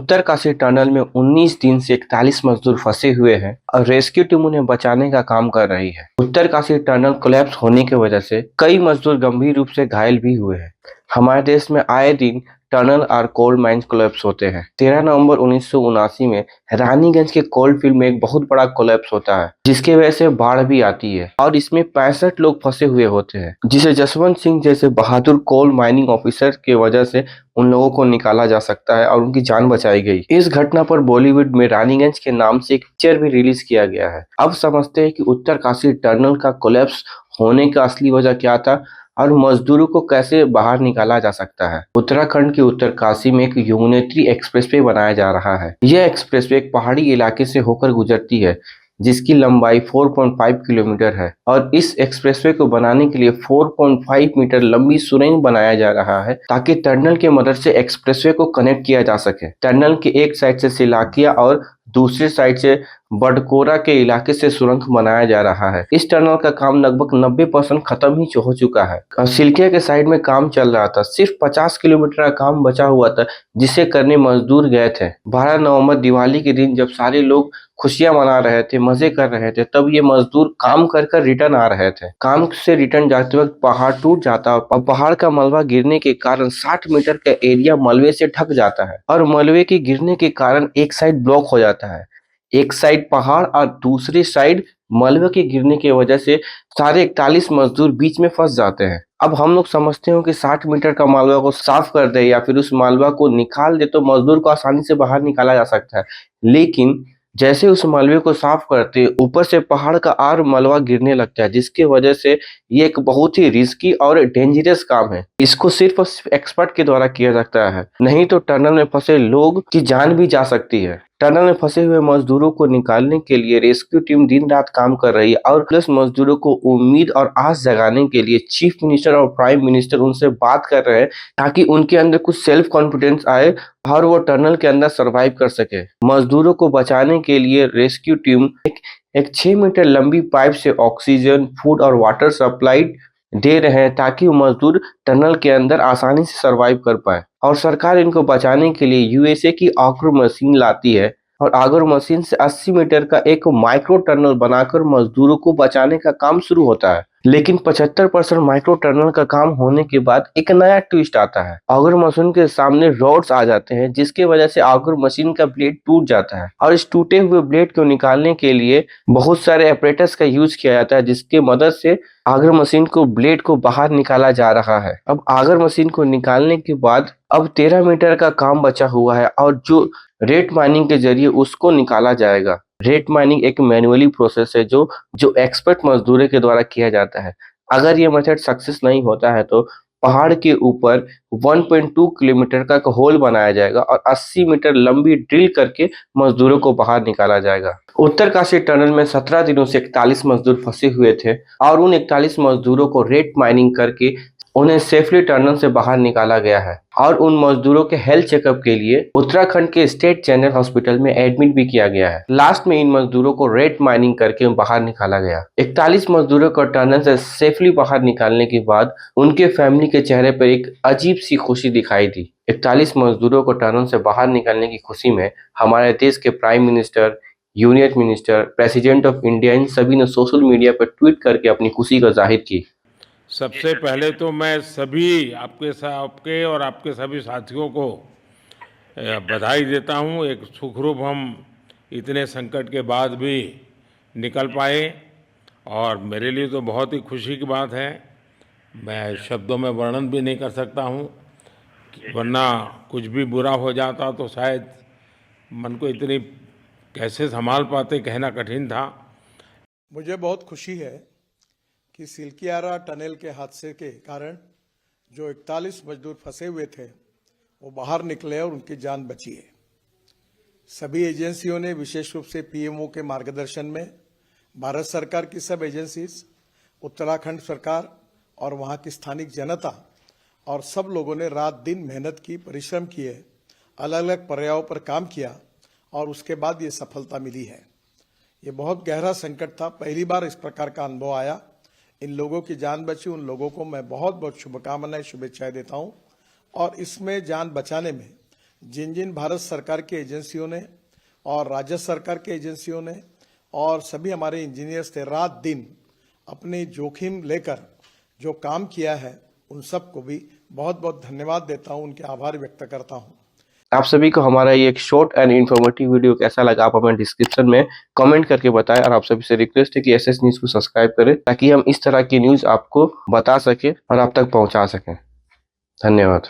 Uttarkashi tunnel में 19 दिन से 41 मजदूर फंसे हुए हैं और रेस्क्यू टीम उन्हें बचाने का काम कर रही है। उत्तरकाशी टनल कोलैप्स होने की वजह से कई मजदूर गंभीर रूप से घायल भी हुए हैं। हमारे देश में आए दिन टनल और कोल माइंस कोलैप्स होते हैं। 13 नवंबर 1979 में रानीगंज के कोल फील्ड में एक बहुत बड़ा कोलैप्स होता है, जिसकी वजह से बाढ़ भी आती है और इसमें 65 लोग फंसे हुए होते हैं, जिसे जसवंत सिंह जैसे बहादुर कोल माइनिंग ऑफिसर की वजह से उन लोगों को निकाला जा सकता है और उनकी जान बचाई गई। इस घटना पर बॉलीवुड में रानीगंज के नाम से एक पिक्चर भी रिलीज किया गया है। अब समझते हैं कि उत्तरकाशी टनल का कोलैप्स होने का असली वजह क्या था और मजदूरों को कैसे बाहर निकाला जा सकता है। उत्तराखंड के उत्तरकाशी में एक यमुनोत्री एक्सप्रेसवे बनाया जा रहा है। यह एक्सप्रेसवे एक पहाड़ी इलाके से होकर गुजरती है, जिसकी लंबाई 4.5 किलोमीटर है और इस एक्सप्रेसवे को बनाने के लिए 4.5 मीटर लंबी सुरंग बनाया जा रहा है, ताकि टनल की मदद से एक्सप्रेसवे को कनेक्ट किया जा सके। टनल के एक साइड से सिलाकिया और दूसरी साइड से बडकोरा के इलाके से सुरंग बनाया जा रहा है। इस टनल का काम लगभग 90% खत्म ही हो चुका है और सिलकिया के साइड में काम चल रहा था। सिर्फ 50 किलोमीटर का काम बचा हुआ था, जिसे करने मजदूर गए थे। 12 नवंबर दिवाली के दिन जब सारे लोग खुशियां मना रहे थे, मजे कर रहे थे, तब ये मजदूर काम कर कर रिटर्न आ रहे थे। काम से रिटर्न जाते वक्त पहाड़ टूट जाता और पहाड़ का मलबा गिरने के कारण 60 मीटर का एरिया मलबे से ढक जाता है और मलबे के गिरने के कारण एक साइड ब्लॉक हो जाता है। एक साइड पहाड़ और दूसरी साइड मलबे के गिरने की वजह से सारे 41 मजदूर बीच में फंस जाते हैं। अब हम लोग समझते हो कि 60 मीटर का मालवा को साफ कर दे या फिर उस मालवा को निकाल दे तो मजदूर को आसानी से बाहर निकाला जा सकता है, लेकिन जैसे उस मलबे को साफ करते ऊपर से पहाड़ का और मलबा गिरने लगता है, जिसकी वजह से ये एक बहुत ही रिस्की और डेंजरस काम है। इसको सिर्फ एक्सपर्ट के द्वारा किया जाता है, नहीं तो टनल में फंसे लोग की जान भी जा सकती है। टनल में फंसे हुए मजदूरों को निकालने के लिए रेस्क्यू टीम दिन रात काम कर रही है और प्लस मजदूरों को उम्मीद और आस जगाने के लिए चीफ मिनिस्टर और प्राइम मिनिस्टर उनसे बात कर रहे हैं, ताकि उनके अंदर कुछ सेल्फ कॉन्फिडेंस आए और वो टनल के अंदर सरवाइव कर सके। मजदूरों को बचाने के लिए रेस्क्यू टीम एक 6 मीटर लंबी पाइप से ऑक्सीजन, फूड और वाटर सप्लाई दे रहे हैं, ताकि वो मजदूर टनल के अंदर आसानी से सरवाइव कर पाए। और सरकार इनको बचाने के लिए यूएसए की आगर मशीन लाती है और आगर मशीन से 80 मीटर का एक माइक्रो टनल बनाकर मजदूरों को बचाने का काम शुरू होता है। लेकिन 75% माइक्रो टनल का काम होने के बाद एक नया ट्विस्ट आता है। आगर मशीन के सामने रॉड्स आ जाते हैं, जिसकी वजह से आगर मशीन का ब्लेड टूट जाता है और इस टूटे हुए ब्लेड को निकालने के लिए बहुत सारे ऑपरेटर्स का यूज किया जाता है, जिसकी मदद से आगर मशीन को ब्लेड को बाहर निकाला जा रहा है। अब आगर मशीन को निकालने के बाद अब 13 मीटर का काम बचा हुआ है और जो रेत माइनिंग के जरिए उसको निकाला जाएगा। रेत माइनिंग एक मैन्युअली प्रोसेस है जो एक्सपर्ट मजदूरों के द्वारा किया जाता है। अगर ये मेथड सक्सेस नहीं होता है तो पहाड़ के ऊपर 1.2 किलोमीटर का एक होल बनाया जाएगा और 80 मीटर लंबी ड्रिल करके मजदूरों को बाहर निकाला जाएगा। उत्तरकाशी टनल में 17 दिनों से 41 मजदूर फंसे हुए थे और उन 41 मजदूरों को रेत माइनिंग करके उन्हें सेफली टनल से बाहर निकाला गया है और उन मजदूरों के हेल्थ चेकअप के लिए उत्तराखंड के स्टेट जनरल हॉस्पिटल में एडमिट भी किया गया है। लास्ट में इन मजदूरों को रेत माइनिंग करके बाहर निकाला गया। 41 मजदूरों को टनल से सेफली बाहर निकालने के बाद उनके फैमिली के चेहरे पर एक अजीब सी खुशी दिखाई दी। 41 मजदूरों को टनल से बाहर निकालने की खुशी में हमारे देश के prime minister, union minister, president of India, इन सभी ने सोशल मीडिया पर ट्वीट करके अपनी खुशी का जाहिर की। सबसे पहले तो मैं सभी आपके और आपके सभी साथियों को बधाई देता हूं। एक सुखरूप हम इतने संकट के बाद भी निकल पाए और मेरे लिए तो बहुत ही खुशी की बात है। मैं शब्दों में वर्णन भी नहीं कर सकता हूं, वरना कुछ भी बुरा हो जाता तो शायद मन को इतनी कैसे संभाल पाते कहना कठिन था। मुझे बहुत खुशी है कि सिलकियारा टनल के हादसे के कारण जो 41 मजदूर फंसे हुए थे वो बाहर निकले और उनकी जान बची है। सभी एजेंसियों ने, विशेष रूप से पीएमओ के मार्गदर्शन में, भारत सरकार की सब एजेंसीज, उत्तराखंड सरकार और वहाँ की स्थानिक जनता और सब लोगों ने रात दिन मेहनत की, परिश्रम किए, अलग अलग पर्यायों पर काम किया और उसके बाद ये सफलता मिली है। ये बहुत गहरा संकट था, पहली बार इस प्रकार का अनुभव आया। इन लोगों की जान बची, उन लोगों को मैं बहुत बहुत शुभकामनाएं, शुभेच्छाएं देता हूं। और इसमें जान बचाने में जिन जिन भारत सरकार की एजेंसियों ने और राज्य सरकार की एजेंसियों ने और सभी हमारे इंजीनियर्स थे, रात दिन अपने जोखिम लेकर जो काम किया है, उन सबको भी बहुत बहुत धन्यवाद देता हूं, उनके आभार व्यक्त करता हूं। आप सभी को हमारा ये एक शॉर्ट एंड इन्फॉर्मेटिव वीडियो कैसा लगा, आप हमें डिस्क्रिप्शन में कमेंट करके बताएं। और आप सभी से रिक्वेस्ट है कि एसएस न्यूज को सब्सक्राइब करें, ताकि हम इस तरह की न्यूज आपको बता सके और आप तक पहुंचा सकें। धन्यवाद।